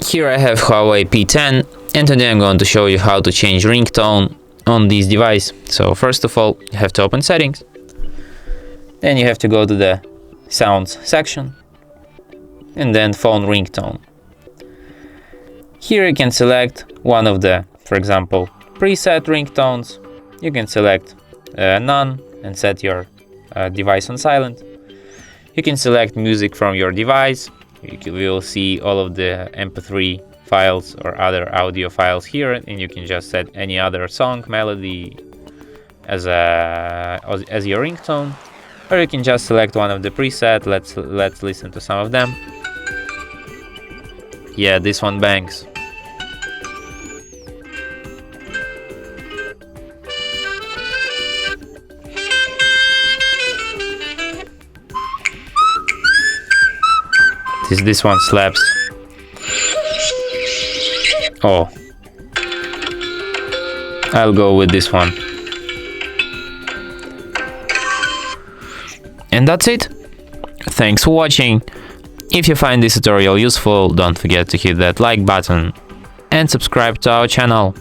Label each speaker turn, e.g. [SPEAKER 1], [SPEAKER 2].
[SPEAKER 1] Here I have Huawei P10, and today I'm going to show you how to change ringtone on this device. So first of all, you have to open settings, then you have to go to the sounds section, and then phone ringtone. Here you can select one of the, for example, preset ringtones. You can select none and set your device on silent. You can select music from your device. You will see all of the MP3 files or other audio files here, and you can just set any other song, melody as your ringtone, or you can just select one of the preset. Let's listen to some of them. Yeah, this one bangs. This one slaps. Oh, I'll go with this one. And that's it. Thanks for watching. If you find this tutorial useful, don't forget to hit that like button and subscribe to our channel.